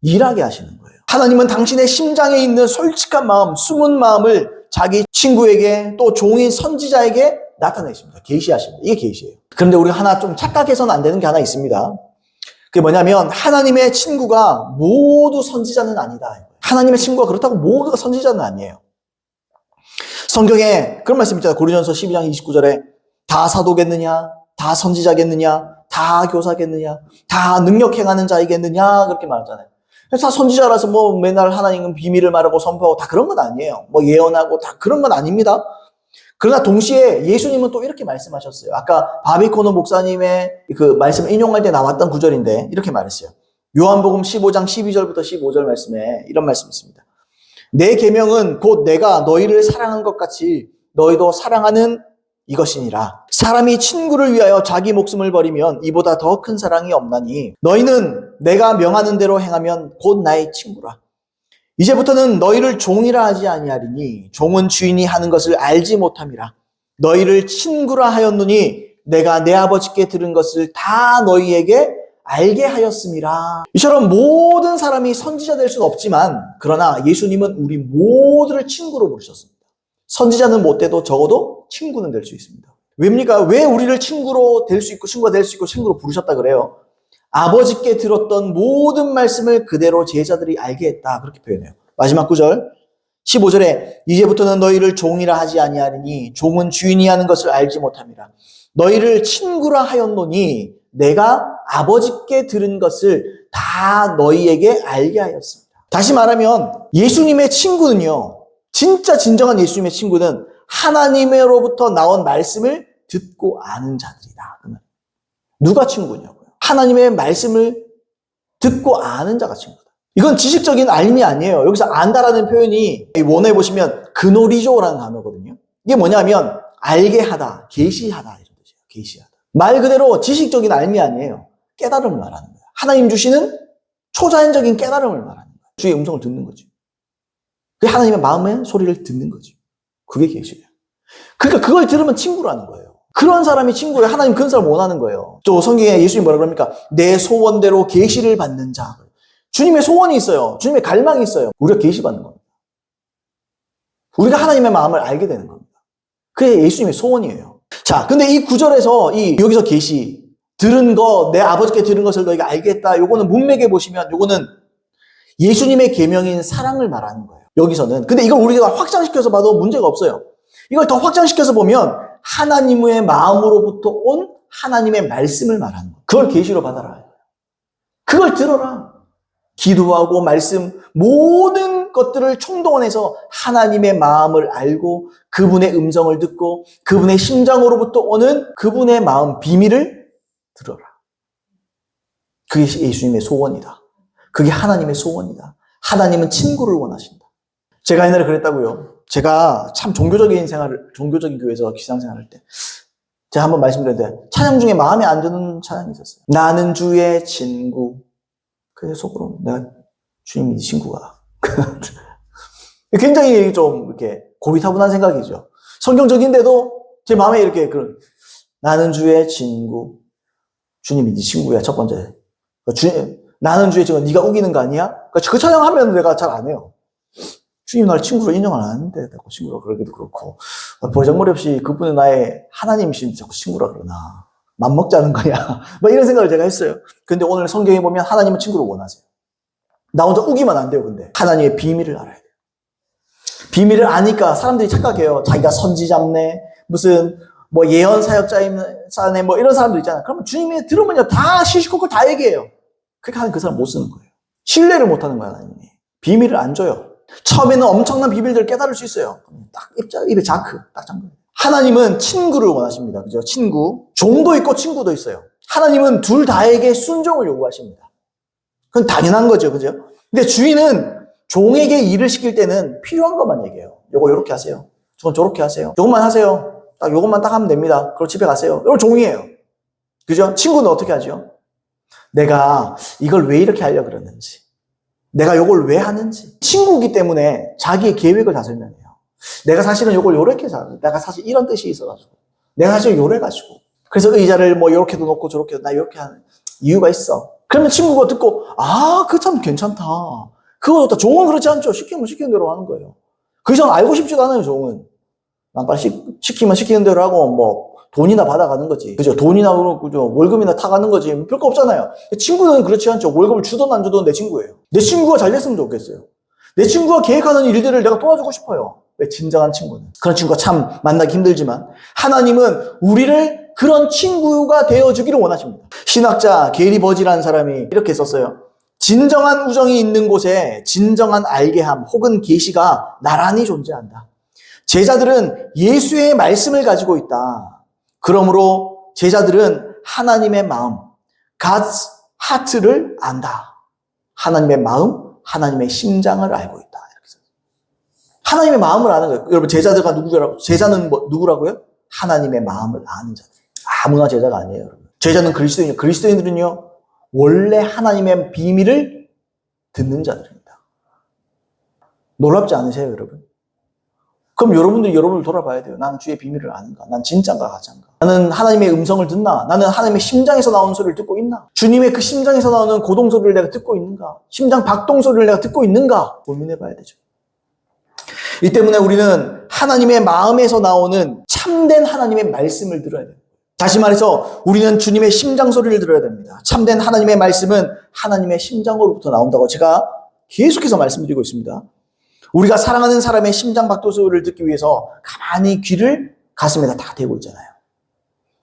일하게 하시는 거예요. 하나님은 당신의 심장에 있는 솔직한 마음, 숨은 마음을 자기 친구에게 또 종인 선지자에게 나타내십니다. 계시하십니다. 이게 계시예요. 그런데 우리가 하나 좀 착각해서는 안 되는 게 하나 있습니다. 그게 뭐냐면 하나님의 친구가 모두 선지자는 아니다. 하나님의 친구가 그렇다고 모두가 선지자는 아니에요. 성경에 그런 말씀 있잖아요. 고린도전서 12장 29절에 다 사도겠느냐? 다 선지자겠느냐? 다 교사겠느냐? 다 능력 행하는 자이겠느냐? 그렇게 말하잖아요. 그래서 다 선지자라서 맨날 하나님은 비밀을 말하고 선포하고 다 그런 건 아니에요. 예언하고 다 그런 건 아닙니다. 그러나 동시에 예수님은 또 이렇게 말씀하셨어요. 아까 바비코노 목사님의 그 말씀을 인용할 때 나왔던 구절인데 이렇게 말했어요. 요한복음 15장 12절부터 15절 말씀에 이런 말씀이 있습니다. 내 계명은 곧 내가 너희를 사랑한 것 같이 너희도 사랑하는 이것이니라. 사람이 친구를 위하여 자기 목숨을 버리면 이보다 더 큰 사랑이 없나니 너희는 내가 명하는 대로 행하면 곧 나의 친구라. 이제부터는 너희를 종이라 하지 아니하리니 종은 주인이 하는 것을 알지 못함이라. 너희를 친구라 하였노니 내가 내 아버지께 들은 것을 다 너희에게 알게 하였음이라. 이처럼 모든 사람이 선지자 될 수는 없지만 그러나 예수님은 우리 모두를 친구로 부르셨습니다. 선지자는 못 돼도 적어도 친구는 될 수 있습니다. 왜입니까? 왜 우리를 친구로 될 수 있고 친구가 될 수 있고 친구로 부르셨다 그래요? 아버지께 들었던 모든 말씀을 그대로 제자들이 알게 했다. 그렇게 표현해요. 마지막 구절 15절에 이제부터는 너희를 종이라 하지 아니하리니 종은 주인이 하는 것을 알지 못함이라. 너희를 친구라 하였노니 내가 아버지께 들은 것을 다 너희에게 알게 하였습니다. 다시 말하면 예수님의 친구는요, 진짜 진정한 예수님의 친구는 하나님으로부터 나온 말씀을 듣고 아는 자들이다. 그러면 누가 친구냐고요? 하나님의 말씀을 듣고 아는 자가 친구다. 이건 지식적인 알미 아니에요. 여기서 안다라는 표현이 원어에 보시면 그노리조라는 단어거든요. 이게 뭐냐면 알게 하다, 계시하다 이런 뜻이에요. 계시하다. 말 그대로 지식적인 알미 아니에요. 깨달음을 말하는 거예요. 하나님 주시는 초자연적인 깨달음을 말하는 거예요. 주의 음성을 듣는 거죠. 그게 하나님의 마음의 소리를 듣는 거죠. 그게 계시예요. 그러니까 그걸 들으면 친구라는 거예요. 그런 사람이 친구예요. 하나님 그런 사람 원하는 거예요. 또 성경에 예수님이 뭐라 그럽니까? 내 소원대로 계시를 받는 자. 주님의 소원이 있어요. 주님의 갈망이 있어요. 우리가 계시받는 겁니다. 우리가 하나님의 마음을 알게 되는 겁니다. 그게 예수님의 소원이에요. 자, 근데 이 구절에서 여기서 계시 들은 거, 내 아버지께 들은 것을 너희가 알겠다. 요거는 문맥에 보시면 요거는 예수님의 계명인 사랑을 말하는 거예요. 여기서는. 근데 이걸 우리가 확장시켜서 봐도 문제가 없어요. 이걸 더 확장시켜서 보면 하나님의 마음으로부터 온 하나님의 말씀을 말하는 거예요. 그걸 계시로 받아라. 그걸 들어라. 기도하고 말씀 모든 것들을 총동원해서 하나님의 마음을 알고 그분의 음성을 듣고 그분의 심장으로부터 오는 그분의 마음 비밀을 들어라. 그게 예수님의 소원이다. 그게 하나님의 소원이다. 하나님은 친구를 원하신다. 제가 옛날에 그랬다고요. 제가 참 종교적인 교회에서 기상생활할 때 제가 한번 말씀드렸는데 찬양 중에 마음에 안 드는 찬양이 있었어요. 나는 주의 친구. 그래서 속으로 내가 주님이 친구가. 굉장히 좀 이렇게 고리타분한 생각이죠. 성경적인데도 제 마음에 이렇게 나는 주의 친구. 주님이 네 친구야. 첫 번째. 나는 주의 친구. 네가 우기는 거 아니야? 그 찬양하면 내가 잘 안 해요. 주님 나를 친구로 인정을 안 하는데 자꾸 친구라 그러기도 그렇고 버리장머리 없이 그분은 나의 하나님이신 자꾸 친구라 그러나 맘먹자는 거야. 뭐 이런 생각을 제가 했어요. 근데 오늘 성경에 보면 하나님은 친구를 원하세요. 나 혼자 우기면 안 돼요. 근데 하나님의 비밀을 알아야 돼요. 비밀을 아니까 사람들이 착각해요. 자기가 선지자네 무슨 뭐 예언 사역자네 뭐 이런 사람들 있잖아요. 그러면 주님이 들으면요 다 시시콜콜 다 얘기해요. 그렇게 하는 그 사람 못 쓰는 거예요. 신뢰를 못 하는 거야. 하나님이 비밀을 안 줘요. 처음에는 엄청난 비밀들을 깨달을 수 있어요. 딱 입에 자크 딱 잠궈요. 하나님은 친구를 원하십니다. 그죠? 친구. 종도 있고 친구도 있어요. 하나님은 둘 다에게 순종을 요구하십니다. 그건 당연한 거죠. 그죠? 근데 주인은 종에게 일을 시킬 때는 필요한 것만 얘기해요. 요거 요렇게 하세요. 저건 저렇게 하세요. 요것만 하세요. 딱 요것만 딱 하면 됩니다. 그럼 집에 가세요. 이건 종이에요. 그죠? 친구는 어떻게 하죠? 내가 이걸 왜 이렇게 하려고 그러는지. 내가 요걸 왜 하는지. 친구이기 때문에 자기의 계획을 다 설명해요. 내가 사실은 요걸 요렇게 해서 내가 사실 이런 뜻이 있어가지고 내가 사실 요래가지고 그래서 의자를 뭐 요렇게도 놓고 저렇게도 나 요렇게 하는 이유가 있어. 그러면 친구가 듣고 그거 참 괜찮다. 그거 좋다. 종은 그렇지 않죠. 시키면 시키는 대로 하는 거예요. 그 이상 알고 싶지도 않아요. 종은. 난 빨리 시키면 시키는 대로 하고 뭐 돈이나 받아가는 거지. 그죠? 돈이나 그죠? 월급이나 타가는 거지. 별거 없잖아요. 친구는 그렇지 않죠. 월급을 주든 안 주든 내 친구예요. 내 친구가 잘 됐으면 좋겠어요. 내 친구가 계획하는 일들을 내가 도와주고 싶어요. 왜? 진정한 친구는. 그런 친구가 참 만나기 힘들지만 하나님은 우리를 그런 친구가 되어주기를 원하십니다. 신학자 게리 버지라는 사람이 이렇게 썼어요. 진정한 우정이 있는 곳에 진정한 알게함 혹은 계시가 나란히 존재한다. 제자들은 예수의 말씀을 가지고 있다. 그러므로 제자들은 하나님의 마음, God's heart를 안다. 하나님의 마음, 하나님의 심장을 알고 있다. 이렇게 써요. 하나님의 마음을 아는 거예요. 여러분 제자들과 누구라고? 제자는 누구라고요? 하나님의 마음을 아는 자들. 아무나 제자가 아니에요, 여러분. 제자는 그리스도인이요. 그리스도인들은요, 원래 하나님의 비밀을 듣는 자들입니다. 놀랍지 않으세요, 여러분? 그럼 여러분들이 여러분을 돌아봐야 돼요. 나는 주의 비밀을 아는가? 난 진짜인가 가짜인가? 나는 하나님의 음성을 듣나? 나는 하나님의 심장에서 나오는 소리를 듣고 있나? 주님의 그 심장에서 나오는 고동 소리를 내가 듣고 있는가? 심장 박동 소리를 내가 듣고 있는가? 고민해 봐야 되죠. 이 때문에 우리는 하나님의 마음에서 나오는 참된 하나님의 말씀을 들어야 돼요. 다시 말해서 우리는 주님의 심장 소리를 들어야 됩니다. 참된 하나님의 말씀은 하나님의 심장으로부터 나온다고 제가 계속해서 말씀드리고 있습니다. 우리가 사랑하는 사람의 심장 박동 소리를 듣기 위해서 가만히 귀를 가슴에다 다 대고 있잖아요.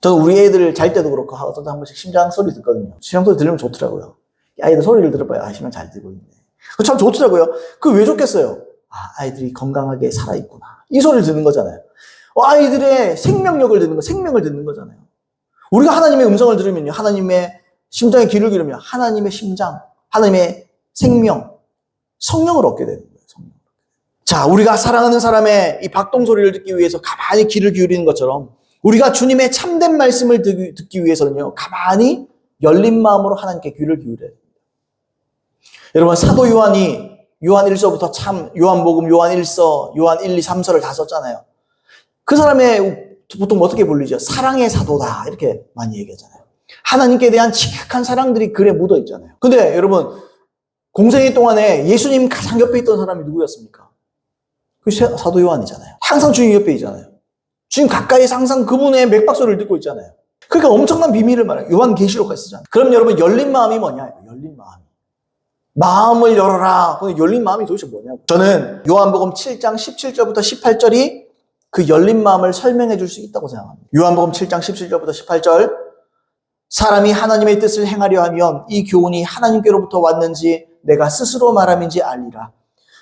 저는 우리 애들 잘 때도 그렇고 어떤 한 번씩 심장 소리 듣거든요. 심장 소리 들으면 좋더라고요. 아이들 소리를 들어봐요. 아, 심장 잘 들고 있네. 참 좋더라고요. 그 왜 좋겠어요? 아, 아이들이 건강하게 살아있구나. 이 소리를 듣는 거잖아요. 아이들의 생명력을 듣는 거, 생명을 듣는 거잖아요. 우리가 하나님의 음성을 들으면요. 하나님의 심장에 귀를 기울이면 하나님의 심장, 하나님의 생명, 성령을 얻게 되는 거예요. 성령. 자, 우리가 사랑하는 사람의 이 박동 소리를 듣기 위해서 가만히 귀를 기울이는 것처럼 우리가 주님의 참된 말씀을 듣기 위해서는요. 가만히 열린 마음으로 하나님께 귀를 기울여야 됩니다. 여러분, 사도 요한이 요한 1서부터 참 요한복음, 요한 1서, 요한 1, 2, 3서를 다 썼잖아요. 그 사람의 보통 어떻게 불리죠? 사랑의 사도다 이렇게 많이 얘기하잖아요. 하나님께 대한 지극한 사랑들이 글에 묻어 있잖아요. 근데 여러분 공생애 동안에 예수님 가장 옆에 있던 사람이 누구였습니까? 그 사도 요한이잖아요. 항상 주님 옆에 있잖아요. 주님 가까이서 항상 그분의 맥박소리를 듣고 있잖아요. 그러니까 엄청난 비밀을 말해요. 요한계시록까지 쓰잖아요. 그럼 여러분 열린 마음이 뭐냐? 열린 마음이. 마음을 열어라. 열린 마음이 도대체 뭐냐고. 저는 요한복음 7장 17절부터 18절이 그 열린 마음을 설명해 줄 수 있다고 생각합니다. 요한복음 7장 17절부터 18절 사람이 하나님의 뜻을 행하려 하면 이 교훈이 하나님께로부터 왔는지 내가 스스로 말함인지 알리라.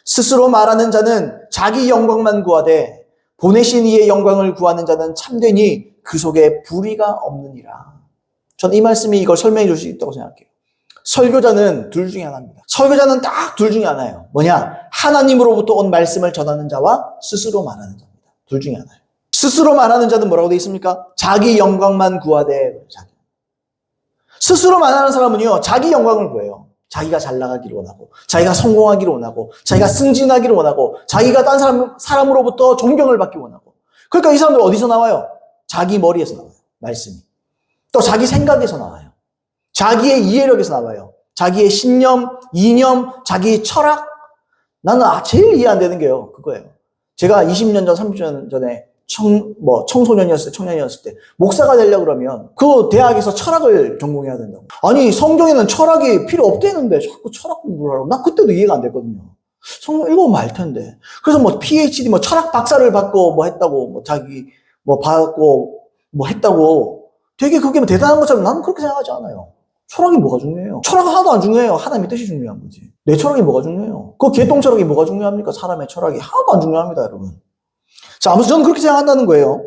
스스로 말하는 자는 자기 영광만 구하되 보내신 이의 영광을 구하는 자는 참되니 그 속에 불의가 없느니라. 저는 이 말씀이 이걸 설명해 줄 수 있다고 생각해요. 설교자는 둘 중에 하나입니다. 설교자는 딱 둘 중에 하나예요. 뭐냐? 하나님으로부터 온 말씀을 전하는 자와 스스로 말하는 자입니다. 둘 중에 하나예요. 스스로 말하는 자는 뭐라고 되어 있습니까? 자기 영광만 구하되. 스스로 말하는 사람은요, 자기 영광을 구해요. 자기가 잘 나가기를 원하고, 자기가 성공하기를 원하고, 자기가 승진하기를 원하고, 자기가 딴 사람으로부터 존경을 받기 원하고. 그러니까 이 사람들 어디서 나와요? 자기 머리에서 나와요. 말씀이. 또 자기 생각에서 나와요. 자기의 이해력에서 나와요. 자기의 신념, 이념, 자기의 철학. 나는 제일 이해 안 되는 게요. 그거예요. 제가 20년 전, 30년 전에 청소년이었을 때, 청년이었을 때, 목사가 되려고 그러면 그 대학에서 철학을 전공해야 된다고. 아니, 성경에는 철학이 필요 없대는데 자꾸 철학 공부를 하라고. 나 그때도 이해가 안 됐거든요. 성경 읽어보면 알 텐데. 그래서 PhD, 철학 박사를 받고 했다고, 자기 받고 했다고. 되게 그게 대단한 것처럼 나는 그렇게 생각하지 않아요. 철학이 뭐가 중요해요? 철학은 하나도 안 중요해요. 하나님의 뜻이 중요한 거지. 내 철학이 뭐가 중요해요? 그 개똥 철학이 뭐가 중요합니까? 사람의 철학이 하나도 안 중요합니다, 여러분. 자, 아무튼 저는 그렇게 생각한다는 거예요.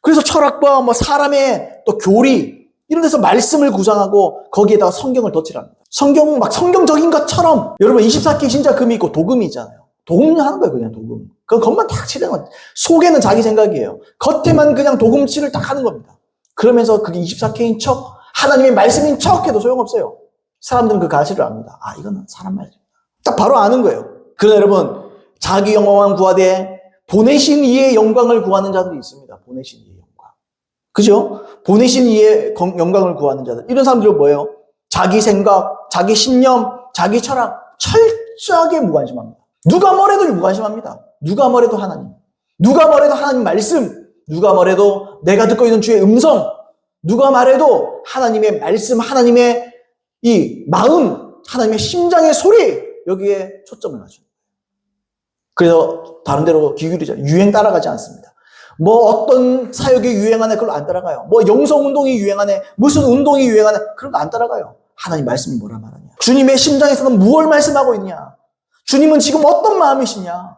그래서 철학과 사람의 또 교리, 이런 데서 말씀을 구상하고 거기에다가 성경을 덧칠합니다. 성경적인 것처럼, 여러분 24K 진짜 금이 있고 도금이 있잖아요. 도금 하는 거예요, 그냥 도금. 그것만 딱 칠하는 거예요. 속에는 자기 생각이에요. 겉에만 그냥 도금칠을 딱 하는 겁니다. 그러면서 그게 24K인 척, 하나님의 말씀인 척 해도 소용없어요. 사람들은 그 가치를 압니다. 아, 이거는 사람 말입니다. 딱 바로 아는 거예요. 그러나 여러분, 자기 영광만 구하되 보내신 이의 영광을 구하는 자들이 있습니다. 보내신 이의 영광. 그죠? 보내신 이의 영광을 구하는 자들. 이런 사람들은 뭐예요? 자기 생각, 자기 신념, 자기 철학, 철저하게 무관심합니다. 누가 뭐래도 무관심합니다. 누가 뭐래도 하나님. 누가 뭐래도 하나님 말씀. 누가 뭐래도 내가 듣고 있는 주의 음성. 누가 말해도 하나님의 말씀, 하나님의 이 마음, 하나님의 심장의 소리, 여기에 초점을 맞춥니다. 그래서 다른 데로 귀 기울이죠. 유행 따라가지 않습니다. 어떤 사역이 유행하네, 그걸 안 따라가요. 영성운동이 유행하네, 무슨 운동이 유행하네, 그런 거 안 따라가요. 하나님 말씀이 뭐라 말하냐. 주님의 심장에서는 무엇을 말씀하고 있냐. 주님은 지금 어떤 마음이시냐.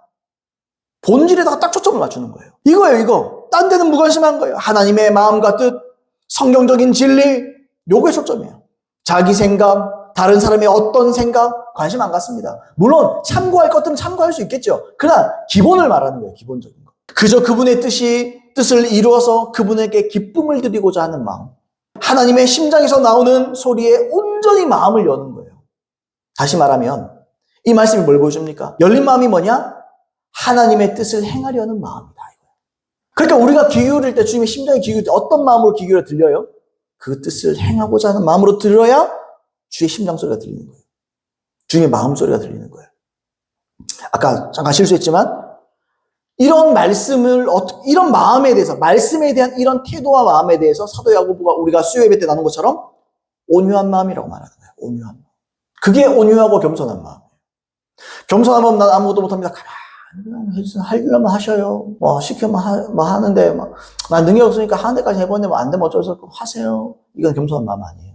본질에다가 딱 초점을 맞추는 거예요. 이거예요, 이거. 딴 데는 무관심한 거예요. 하나님의 마음과 뜻, 성경적인 진리, 요거에 초점이에요. 자기 생각, 다른 사람의 어떤 생각, 관심 안 갖습니다. 물론 참고할 것들은 참고할 수 있겠죠. 그러나 기본을 말하는 거예요. 기본적인 거. 그저 그분의 뜻이 뜻을 이루어서 그분에게 기쁨을 드리고자 하는 마음. 하나님의 심장에서 나오는 소리에 온전히 마음을 여는 거예요. 다시 말하면 이 말씀이 뭘 보여줍니까? 열린 마음이 뭐냐? 하나님의 뜻을 행하려는 마음이다. 그러니까 우리가 귀 기울일 때, 주님의 심장에 귀 기울일 때 어떤 마음으로 귀 기울여 들려요? 그 뜻을 행하고자 하는 마음으로 들어야 주의 심장 소리가 들리는 거예요. 주님의 마음 소리가 들리는 거예요. 아까 잠깐 실수했지만 이런 말씀을, 이런 마음에 대해서, 말씀에 대한 이런 태도와 마음에 대해서 사도 야고보가 우리가 수요 예배 때 나눈 것처럼 온유한 마음이라고 말하는 거예요. 온유한 마음. 그게 온유하고 겸손한 마음이에요. 겸손한 마음, 난 아무것도 못합니다. 가만히 하려면 하셔요. 시키면 하는데, 난 능력 없으니까 하는 데까지 해보는데, 안 되면 어쩔 수 없고 하세요. 이건 겸손한 마음 아니에요.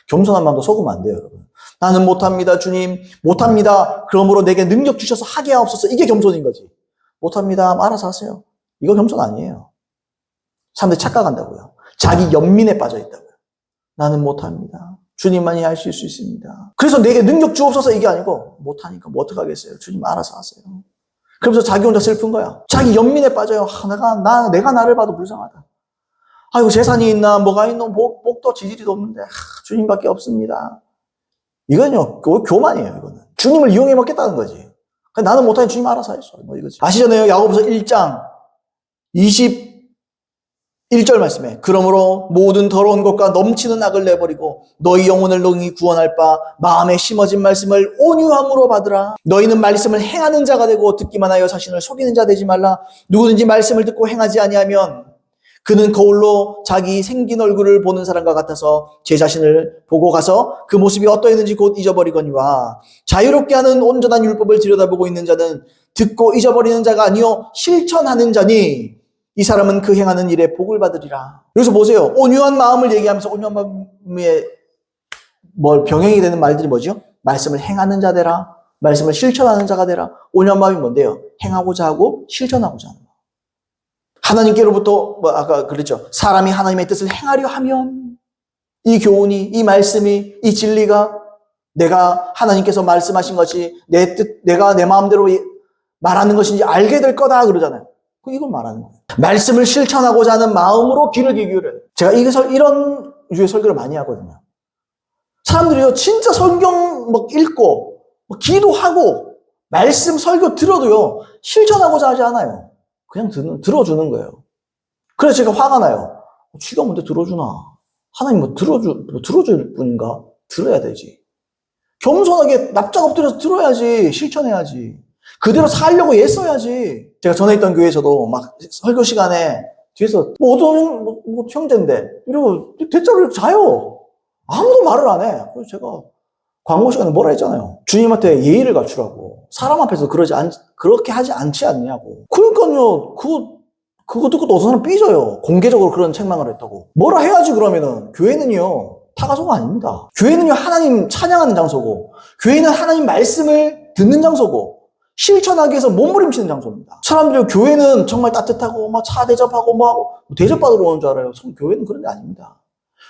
겸손한 마음도 속으면 안 돼요, 여러분. 나는 못합니다, 주님. 못합니다. 그러므로 내게 능력 주셔서 하게 하옵소서. 이게 겸손인 거지. 못합니다. 알아서 하세요. 이거 겸손 아니에요. 사람들이 착각한다고요. 자기 연민에 빠져 있다고요. 나는 못합니다. 주님만이 하실 수 있습니다. 그래서 내게 능력 주옵소서 이게 아니고 못하니까 뭐 어떡하겠어요. 주님 알아서 하세요. 그러면서 자기 혼자 슬픈 거야. 자기 연민에 빠져요. 내가 나를 봐도 불쌍하다. 아이고 재산이 있나 뭐가 있나 복도 지지리도 없는데 주님밖에 없습니다. 이건요 교만이에요. 이거는 주님을 이용해 먹겠다는 거지. 나는 못하니 주님 알아서 하겠어. 뭐 이거지. 아시잖아요. 야고보서 1장 21절 말씀에 그러므로 모든 더러운 것과 넘치는 악을 내버리고 너희 영혼을 능히 구원할 바 마음에 심어진 말씀을 온유함으로 받으라. 너희는 말씀을 행하는 자가 되고 듣기만 하여 자신을 속이는 자 되지 말라. 누구든지 말씀을 듣고 행하지 아니하면 그는 거울로 자기 생긴 얼굴을 보는 사람과 같아서 제 자신을 보고 가서 그 모습이 어떠했는지 곧 잊어버리거니와 자유롭게 하는 온전한 율법을 들여다보고 있는 자는 듣고 잊어버리는 자가 아니요 실천하는 자니 이 사람은 그 행하는 일에 복을 받으리라. 여기서 보세요. 온유한 마음을 얘기하면서 온유한 마음에 병행이 되는 말들이 뭐죠? 말씀을 행하는 자 되라. 말씀을 실천하는 자가 되라. 온유한 마음이 뭔데요? 행하고자 하고 실천하고자 하는 마음. 하나님께로부터 아까 그랬죠. 사람이 하나님의 뜻을 행하려 하면 이 교훈이, 이 말씀이, 이 진리가 내가 하나님께서 말씀하신 것이 내가 내 마음대로 말하는 것인지 알게 될 거다 그러잖아요. 이걸 말하는 거예요. 말씀을 실천하고자 하는 마음으로 귀를 기울여요. 제가 이런 유의 설교를 많이 하거든요. 사람들이요, 진짜 성경 읽고, 기도하고, 말씀 설교 들어도요, 실천하고자 하지 않아요. 그냥 들어주는 거예요. 그래서 제가 화가 나요. 쥐가 뭔데 들어주나? 하나님 들어줄 뿐인가? 들어야 되지. 겸손하게 납작 엎드려서 들어야지. 실천해야지. 그대로 살려고 애써야지. 제가 전에 있던 교회에서도 막 설교 시간에 뒤에서 어떤 형제인데 이러고 대자로 이렇게 자요. 아무도 말을 안 해. 그래서 제가 광고 시간에 뭐라 했잖아요. 주님한테 예의를 갖추라고. 사람 앞에서 그렇게 하지 않지 않냐고. 그러니까요, 그거 듣고 또 어떤 사람 삐져요. 공개적으로 그런 책망을 했다고. 뭐라 해야지 그러면은. 교회는요, 타가소가 아닙니다. 교회는요, 하나님 찬양하는 장소고, 교회는 하나님 말씀을 듣는 장소고, 실천하기 위해서 몸부림치는 장소입니다. 사람들이 교회는 정말 따뜻하고, 차 대접하고, 대접받으러 오는 줄 알아요. 교회는 그런 게 아닙니다.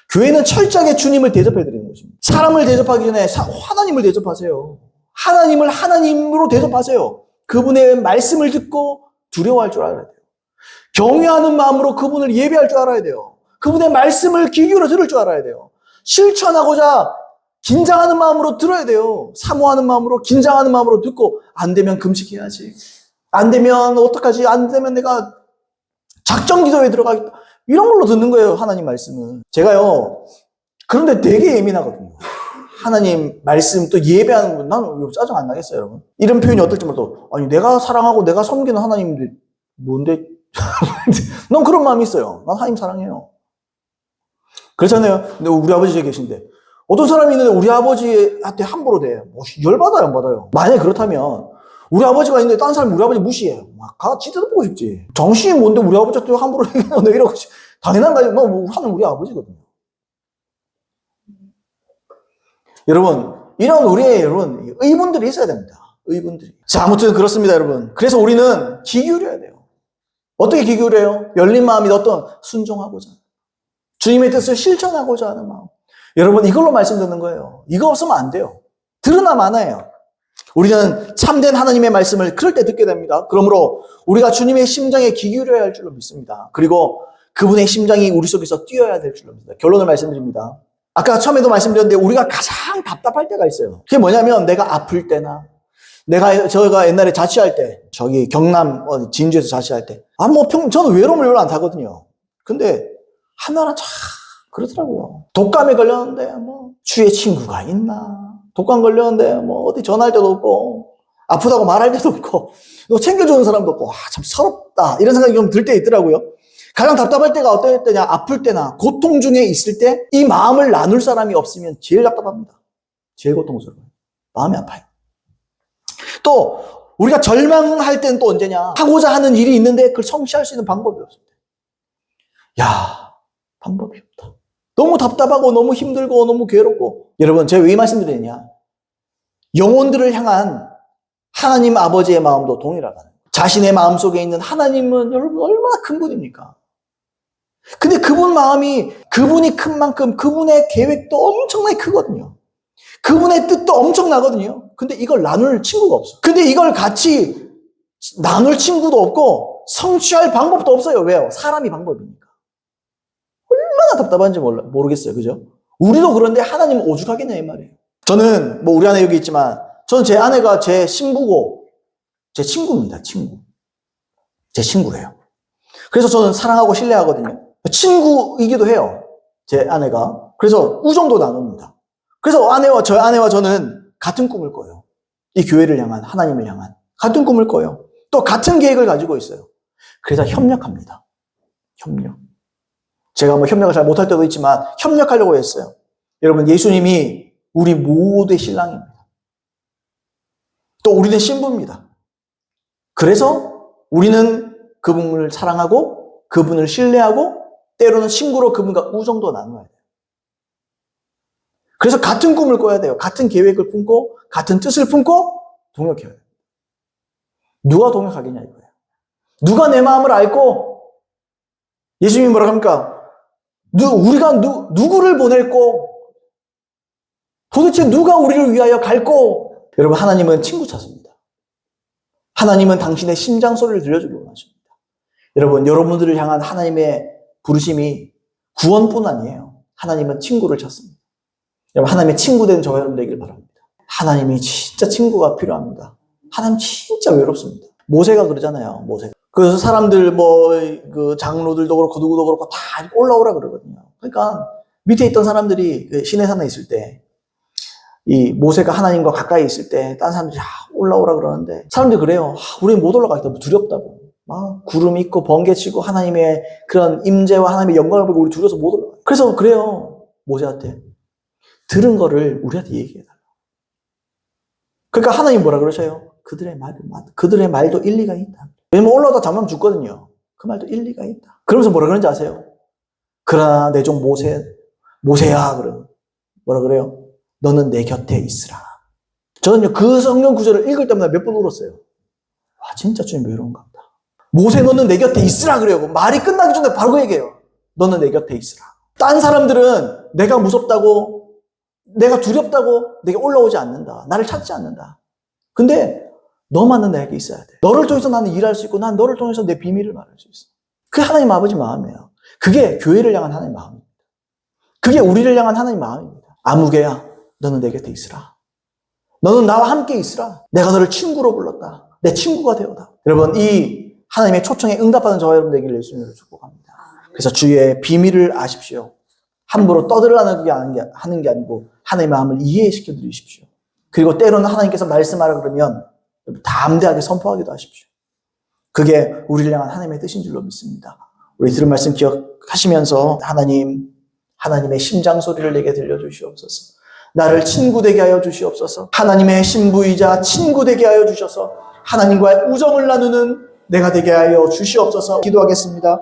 교회는 철저하게 주님을 대접해드리는 것입니다. 사람을 대접하기 전에 하나님을 대접하세요. 하나님을 하나님으로 대접하세요. 그분의 말씀을 듣고 두려워할 줄 알아야 돼요. 경외하는 마음으로 그분을 예배할 줄 알아야 돼요. 그분의 말씀을 귀 기울여 들을 줄 알아야 돼요. 실천하고자 긴장하는 마음으로 들어야 돼요. 사모하는 마음으로, 긴장하는 마음으로 듣고, 안 되면 금식해야지. 안 되면 어떡하지? 안 되면 내가 작정 기도에 들어가겠다. 이런 걸로 듣는 거예요, 하나님 말씀은. 제가요, 그런데 되게 예민하거든요. 하나님 말씀 또 예배하는 분, 나는 짜증 안 나겠어요, 여러분? 이런 표현이 어떨지 몰라도, 아니, 내가 사랑하고 내가 섬기는 하나님인데, 뭔데? 넌 그런 마음이 있어요. 난 하나님 사랑해요. 그렇잖아요. 근데 우리 아버지 저기 계신데, 어떤 사람이 있는데 우리 아버지한테 함부로 돼. 열받아요, 안 받아요? 만약에 그렇다면, 우리 아버지가 있는데 다른 사람이 우리 아버지 무시해. 진짜 듣고 싶지. 정신이 뭔데 우리 아버지한테 함부로 얘기하는데 이러고 당연한 거예요. 하는 우리 아버지거든요. 여러분, 이런 여러분, 의문들이 있어야 됩니다. 의문들이. 자, 아무튼 그렇습니다, 여러분. 그래서 우리는 귀 기울여야 돼요. 어떻게 귀 기울여요? 열린 마음이 어떤 순종하고자. 주님의 뜻을 실천하고자 하는 마음. 여러분, 이걸로 말씀 듣는 거예요. 이거 없으면 안 돼요. 들으나 마나예요. 우리는 참된 하나님의 말씀을 그럴 때 듣게 됩니다. 그러므로 우리가 주님의 심장에 귀 기울여야 할 줄로 믿습니다. 그리고 그분의 심장이 우리 속에서 뛰어야 될 줄로 믿습니다. 결론을 말씀드립니다. 아까 처음에도 말씀드렸는데 우리가 가장 답답할 때가 있어요. 그게 뭐냐면 내가 아플 때나 저희가 옛날에 자취할 때 저기 경남 진주에서 자취할 때 저는 외로움을 별로 안 타거든요. 근데 하나는 참 그렇더라고요. 독감에 걸렸는데 주위에 친구가 있나? 독감 걸렸는데 어디 전화할 때도 없고 아프다고 말할 때도 없고 챙겨주는 사람도 없고 참 서럽다 이런 생각이 좀 들 때 있더라고요. 가장 답답할 때가 어떨 때냐? 아플 때나 고통 중에 있을 때 이 마음을 나눌 사람이 없으면 제일 답답합니다. 제일 고통스러워요. 마음이 아파요. 또 우리가 절망할 때는 또 언제냐? 하고자 하는 일이 있는데 그걸 성취할 수 있는 방법이 없습니다. 방법이 없다. 너무 답답하고 너무 힘들고 너무 괴롭고. 여러분 제가 왜 이 말씀드리냐? 영혼들을 향한 하나님 아버지의 마음도 동일하다는 거예요. 자신의 마음속에 있는 하나님은 여러분 얼마나 큰 분입니까? 근데 그분 마음이 그분이 큰 만큼 그분의 계획도 엄청나게 크거든요. 그분의 뜻도 엄청나거든요. 근데 이걸 나눌 친구가 없어. 근데 이걸 같이 나눌 친구도 없고 성취할 방법도 없어요. 왜요? 사람이 방법이니까. 얼마나 답답한지 모르겠어요. 그죠? 우리도 그런데 하나님은 오죽하겠냐 이 말이에요. 저는 우리 아내 여기 있지만 저는 제 아내가 제 신부고 제 친구입니다. 제 친구예요. 그래서 저는 사랑하고 신뢰하거든요. 친구이기도 해요. 제 아내가. 그래서 우정도 나눕니다. 그래서 저희 아내와 저는 같은 꿈을 꿔요. 이 교회를 향한, 하나님을 향한 같은 꿈을 꿔요. 또 같은 계획을 가지고 있어요. 그래서 협력합니다. 협력. 제가 협력을 잘 못할 때도 있지만 협력하려고 했어요. 여러분, 예수님이 우리 모두의 신랑입니다. 또 우리는 신부입니다. 그래서 우리는 그분을 사랑하고 그분을 신뢰하고 때로는 친구로 그분과 우정도 나눠야 돼요. 그래서 같은 꿈을 꿔야 돼요. 같은 계획을 품고 같은 뜻을 품고 동역해야 돼요. 누가 동역하겠냐 이거예요. 누가 내 마음을 알고 예수님이 뭐라 합니까? 우리가 누구를 보낼고 도대체 누가 우리를 위하여 갈고. 여러분, 하나님은 친구 찾습니다. 하나님은 당신의 심장 소리를 들려주기 원하십니다. 여러분, 여러분들을 향한 하나님의 부르심이 구원뿐 아니에요. 하나님은 친구를 찾습니다. 여러분, 하나님의 친구 된 저와 여러분 되길 바랍니다. 하나님이 진짜 친구가 필요합니다. 하나님 진짜 외롭습니다. 모세가 그러잖아요. 모세가. 그래서 사람들 그 장로들도 그렇고 누구도 그렇고 다 올라오라 그러거든요. 그러니까 밑에 있던 사람들이 시내산에 있을 때 이 모세가 하나님과 가까이 있을 때 다른 사람들이 올라오라 그러는데 사람들이 그래요. 우리는 못 올라가겠다. 두렵다고. 구름 있고 번개 치고 하나님의 그런 임재와 하나님의 영광을 보고 우리 두려워서 못 올라가요. 그래서 그래요. 모세한테 들은 거를 우리한테 얘기해달라. 그러니까 하나님 뭐라 그러셔요? 그들의 말도 일리가 있다. 왜냐면 올라오다 잠만 죽거든요. 그 말도 일리가 있다. 그러면서 뭐라 그러는지 아세요? 그러나 내 종 모세야 그러면 뭐라 그래요? 너는 내 곁에 있으라. 저는요 그 성경 구절을 읽을 때마다 몇 번 울었어요. 진짜 주님 외로운가 보다. 모세 너는 내 곁에 있으라 그래요. 말이 끝나기 전에 바로 그 얘기예요. 너는 내 곁에 있으라. 딴 사람들은 내가 무섭다고 내가 두렵다고 내게 올라오지 않는다. 나를 찾지 않는다. 근데 너만은 내게 있어야 돼. 너를 통해서 나는 일할 수 있고 난 너를 통해서 내 비밀을 말할 수 있어. 그게 하나님 아버지 마음이에요. 그게 교회를 향한 하나님 마음입니다. 그게 우리를 향한 하나님 마음입니다. 아무개야 너는 내 곁에 있으라. 너는 나와 함께 있으라. 내가 너를 친구로 불렀다. 내 친구가 되어다. 여러분, 이 하나님의 초청에 응답하는 저와 여러분 되기를 예수님으로 축복합니다. 그래서 주의 비밀을 아십시오. 함부로 떠들라는 게 하는 게 아니고 하나님의 마음을 이해시켜 드리십시오. 그리고 때로는 하나님께서 말씀하라 그러면 담대하게 선포하기도 하십시오. 그게 우리를 향한 하나님의 뜻인 줄로 믿습니다. 우리 들은 말씀 기억하시면서 하나님의 심장 소리를 내게 들려주시옵소서. 나를 친구 되게 하여 주시옵소서. 하나님의 신부이자 친구 되게 하여 주셔서 하나님과의 우정을 나누는 내가 되게 하여 주시옵소서. 기도하겠습니다.